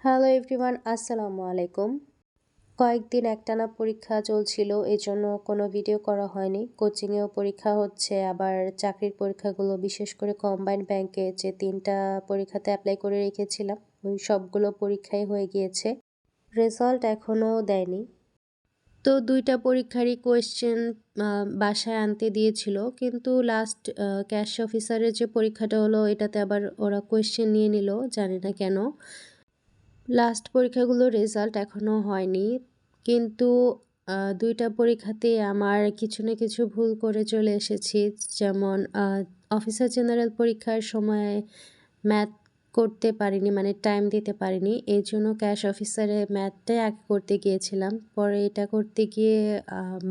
Hello everyone, আসসালামু আলাইকুম। কয়েকদিন একটানা পরীক্ষা চলছিল, এজন্য কোনো ভিডিও করা হয়নি। কোচিংয়েও পরীক্ষা হচ্ছে, আবার চাকরির পরীক্ষাগুলো, বিশেষ করে কম্বাইন্ড ব্যাংকে যে ৩টা পরীক্ষাতে অ্যাপ্লাই করে রেখেছিলাম, ওই সবগুলো পরীক্ষাই হয়ে গিয়েছে। রেজাল্ট এখনও দেয়নি। তো ২টা পরীক্ষারই কোয়েশ্চেন বাসায় আনতে দিয়েছিল, কিন্তু লাস্ট ক্যাশ অফিসারের যে পরীক্ষাটা হলো, এটাতে আবার ওরা কোয়েশ্চেন নিয়ে নিল, জানি না কেন। লাস্ট পরীক্ষাগুলোর রেজাল্ট এখনও হয়নি, কিন্তু ২টা পরীক্ষাতেই আমার কিছু না কিছু ভুল করে চলে এসেছি। যেমন অফিসার জেনারেল পরীক্ষার সময় ম্যাথ করতে পারিনি, মানে টাইম দিতে পারিনি। এই জন্য ক্যাশ অফিসারে ম্যাথটাই আগে করতে গিয়েছিলাম। পরে এটা করতে গিয়ে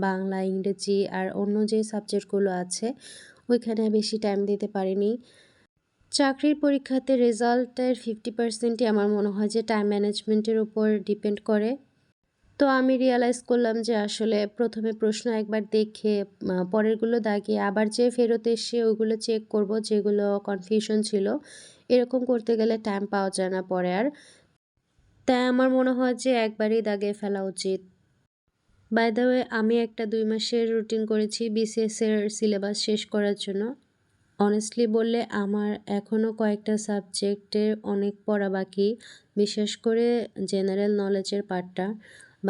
বাংলা, ইংরেজি আর অন্য যে সাবজেক্টগুলো আছে ওইখানে বেশি টাইম দিতে পারিনি। চাকরির পরীক্ষাতে রেজাল্টের 50%ই আমার মনে হয় যে টাইম ম্যানেজমেন্টের উপর ডিপেন্ড করে। তো আমি রিয়ালাইজ করলাম যে আসলে প্রথমে প্রশ্ন একবার দেখে পরেরগুলো দাগিয়ে আবার যে ফেরত এসে ওগুলো চেক করব, যেগুলো কনফিউশন ছিল। এরকম করতে গেলে টাইম পাওয়া যায় না পরে আর। তাই আমার মনে হয় যে একবারেই দাগিয়ে ফেলা উচিত। বাই দ্য ওয়ে, আমি একটা ২ মাসের রুটিন করেছি বিসিএস এর সিলেবাস শেষ করার জন্য। অনেস্টলি বললে আমার এখনও কয়েকটা সাবজেক্টের অনেক পড়া বাকি, বিশেষ করে জেনারেল নলেজের পার্টটা।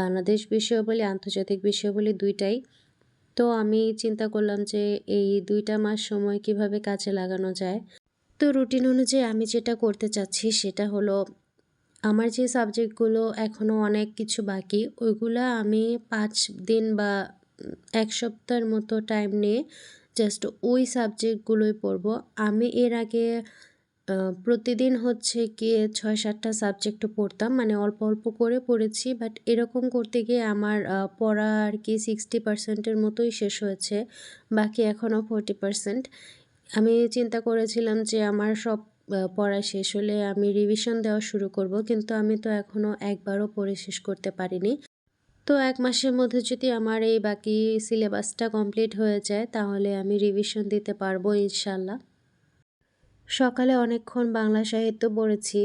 বাংলাদেশ বিষয় বলি, আন্তর্জাতিক বিষয় বলি, দুইটাই। তো আমি চিন্তা করলাম যে এই ২টা মাস সময় কিভাবে কাজে লাগানো যায়। তো রুটিন অনুযায়ী আমি যেটা করতে চাচ্ছি সেটা হলো, আমার যে সাবজেক্টগুলো এখনও অনেক কিছু বাকি, ওইগুলা আমি ৫ দিন বা ১ সপ্তাহের মতো টাইম নিয়ে জাস্ট ওই সাবজেক্টগুলোই পড়ব। আমি এর আগে প্রতিদিন হচ্ছে গিয়ে ৬-৭টা সাবজেক্টও পড়তাম, মানে অল্প অল্প করে পড়েছি। বাট এরকম করতে গিয়ে আমার পড়া আর কি 60% এর মতোই শেষ হয়েছে, বাকি এখনও 40%। আমি চিন্তা করেছিলাম যে আমার সব পড়া শেষ হলে আমি রিভিশন দেওয়া শুরু করব, কিন্তু আমি তো এখনও একবারও পড়ে শেষ করতে পারিনি। তো ১ মাসের মধ্যে যদি আমার এই বাকি সিলেবাসটা কমপ্লিট হয়ে যায়, তাহলে আমি রিভিশন দিতে পারবো ইনশাল্লাহ। সকালে অনেকক্ষণ বাংলা সাহিত্য পড়েছি।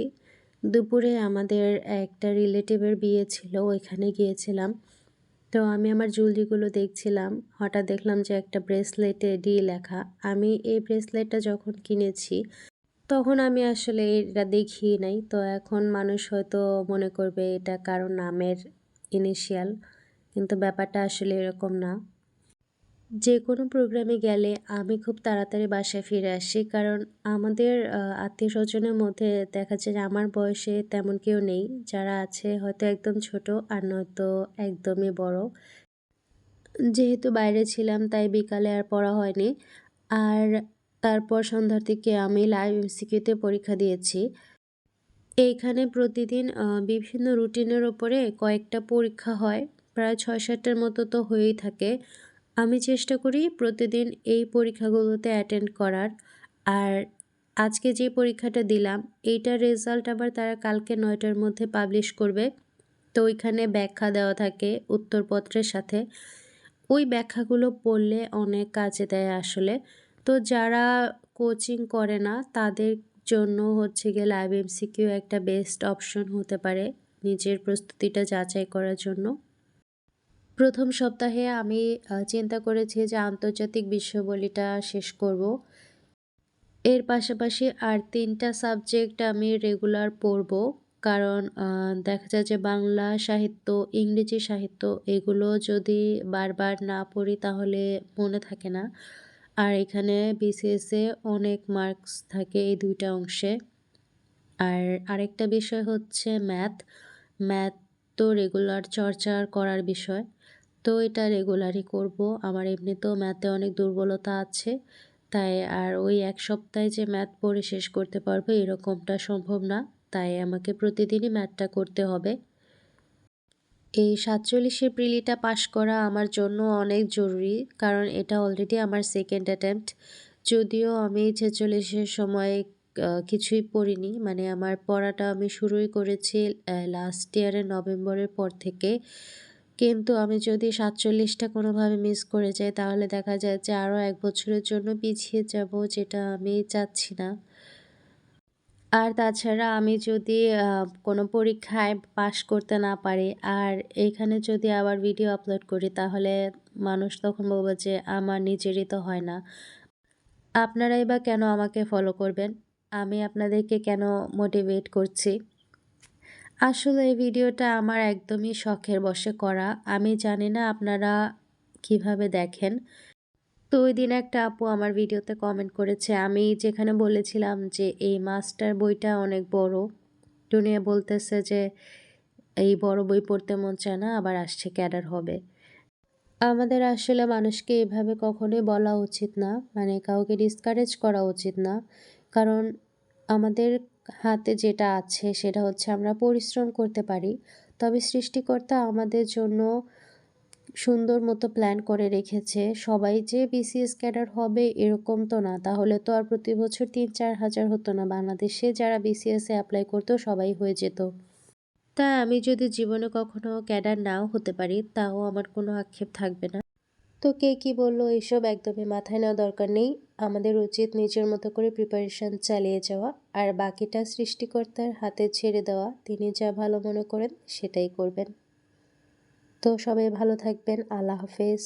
দুপুরে আমাদের একটা রিলেটিভের বিয়ে ছিল, ওইখানে গিয়েছিলাম। তো আমি আমার জুয়েলারিগুলো দেখছিলাম, হঠাৎ দেখলাম যে একটা ব্রেসলেটে ডি লেখা। আমি এই ব্রেসলেটটা যখন কিনেছি তখন আমি আসলে এটা দেখিই নাই। তো এখন মানুষ হয়তো মনে করবে এটা কারো নামের ইনিশিয়াল, কিন্তু ব্যাপারটা আসলে এরকম না। যে কোনো প্রোগ্রামে গেলে আমি খুব তাড়াতাড়ি বাসায় ফিরে আসি, কারণ আমাদের আত্মীয়স্বজনের মধ্যে দেখা যায় যে আমার বয়সে তেমন কেউ নেই। যারা আছে হয়তো একদম ছোট, আর নয়তো একদমই বড়। যেহেতু বাইরে ছিলাম তাই বিকালে আর পড়া হয়নি। আর তারপর সন্ধ্যার দিকে আমি লাইভ এমসিকিউতে পরীক্ষা দিয়েছি। এইখানে প্রতিদিন বিভিন্ন রুটিনের ওপরে কয়েকটা পরীক্ষা হয়, প্রায় ৬-৭টার মতো তো হয়েই থাকে। আমি চেষ্টা করি প্রতিদিন এই পরীক্ষাগুলোতে অ্যাটেন্ড করার। আর আজকে যে পরীক্ষাটা দিলাম, এইটার রেজাল্ট আবার তারা কালকে ৯টার মধ্যে পাবলিশ করবে। তো ওইখানে ব্যাখ্যা দেওয়া থাকে উত্তরপত্রের সাথে। ওই ব্যাখ্যাগুলো পড়লে অনেক কাজে দেয় আসলে। তো যারা কোচিং করে না তাদের জন্য হচ্ছে গিয়ে লাইভ এমসিকিউ একটা বেস্ট অপশন হতে পারে নিজের প্রস্তুতিটা যাচাই করার জন্য। প্রথম সপ্তাহে আমি চিন্তা করেছি যে আন্তর্জাতিক বিষয়াবলীটা শেষ করব। এর পাশাপাশি আর ৩টা সাবজেক্ট আমি রেগুলার পড়ব। কারণ দেখা যায় যে বাংলা সাহিত্য, ইংরেজি সাহিত্য এগুলো যদি বারবার না পড়ি তাহলে মনে থাকে না। আর এখানে বিসিএসে অনেক মার্কস থাকে এই ২টা অংশে। আর আরেকটা বিষয় হচ্ছে ম্যাথ। ম্যাথ তো রেগুলার চর্চা করার বিষয়। তো এটা রেগুলারই করব। আমার এমনিতেও ম্যাথে অনেক দুর্বলতা আছে। তাই আর ওই ১ সপ্তাহে যে ম্যাথ পড়ে শেষ করতে পারবো এরকমটা সম্ভব না। তাই আমাকে প্রতিদিনই ম্যাথটা করতে হবে। এই ৪৭ প্রিলিটা পাস করা আমার জন্য অনেক জরুরি, কারণ এটা অলরেডি আমার সেকেন্ড অ্যাটেম্প্ট। যদিও আমি ৪৬-এর সময় কিছুই পড়িনি, মানে আমার পড়াটা আমি শুরুই করেছি লাস্ট ইয়ারের নভেম্বরের পর থেকে। কিন্তু আমি যদি ৪৭টা কোনোভাবে মিস করে যাই তাহলে দেখা যায় যে আরও ১ বছরের জন্য পিছিয়ে যাব, যেটা আমি চাচ্ছি না। আর তাছাড়া আমি যদি কোনো পরীক্ষায় পাশ করতে না পারি আর এইখানে যদি আবার ভিডিও আপলোড করি তাহলে মানুষ তখন বলবে যে আমার নিজেরই তো হয় না। আপনারাই বা কেন আমাকে ফলো করবেন? আমি আপনাদেরকে কেন মোটিভেট করছি? আসলে এই ভিডিওটা আমার একদমই শখের বশে করা। আমি জানি না আপনারা কিভাবে দেখেন। তো ওইদিন একটা আপু আমার ভিডিওতে কমেন্ট করেছে, আমি যেখানে বলেছিলাম যে এই মাস্টার বইটা অনেক বড়। টুনিয়া বলতেছে যে এই বড় বই পড়তে মন চায় না, আবার আসছে ক্যাডার হবে। আমাদের আসলে মানুষকে এভাবে কখনোই বলা উচিত না, মানে কাউকে ডিসকারেজ করা উচিত না। কারণ আমাদের হাতে যেটা আছে সেটা হচ্ছে আমরা পরিশ্রম করতে পারি। তবে সৃষ্টিকর্তা আমাদের জন্য সুন্দর মতো প্ল্যান করে রেখেছে। সবাই যে বিসিএস ক্যাডার হবে এরকম তো না। তাহলে তো আর প্রতি বছর ৩-৪ হাজার হতো না। বাংলাদেশে যারা বিসিএস এ এপ্লাই করতো সবাই হয়ে যেত। তাই আমি যদি জীবনে কখনো ক্যাডার নাও হতে পারি তাও আমার কোনো আক্ষেপ থাকবে না। তো কে কি বলল এসব একদমই মাথায় নেওয়া দরকার নেই। আমাদের উচিত নিজের মতো করে প্রিপারেশন চালিয়ে যাওয়া আর বাকিটা সৃষ্টিকর্তার হাতে ছেড়ে দেওয়া। তিনি যা ভালো মনে করেন সেটাই করবেন। তো সবাই ভালো থাকবেন। আল্লাহ হাফেজ।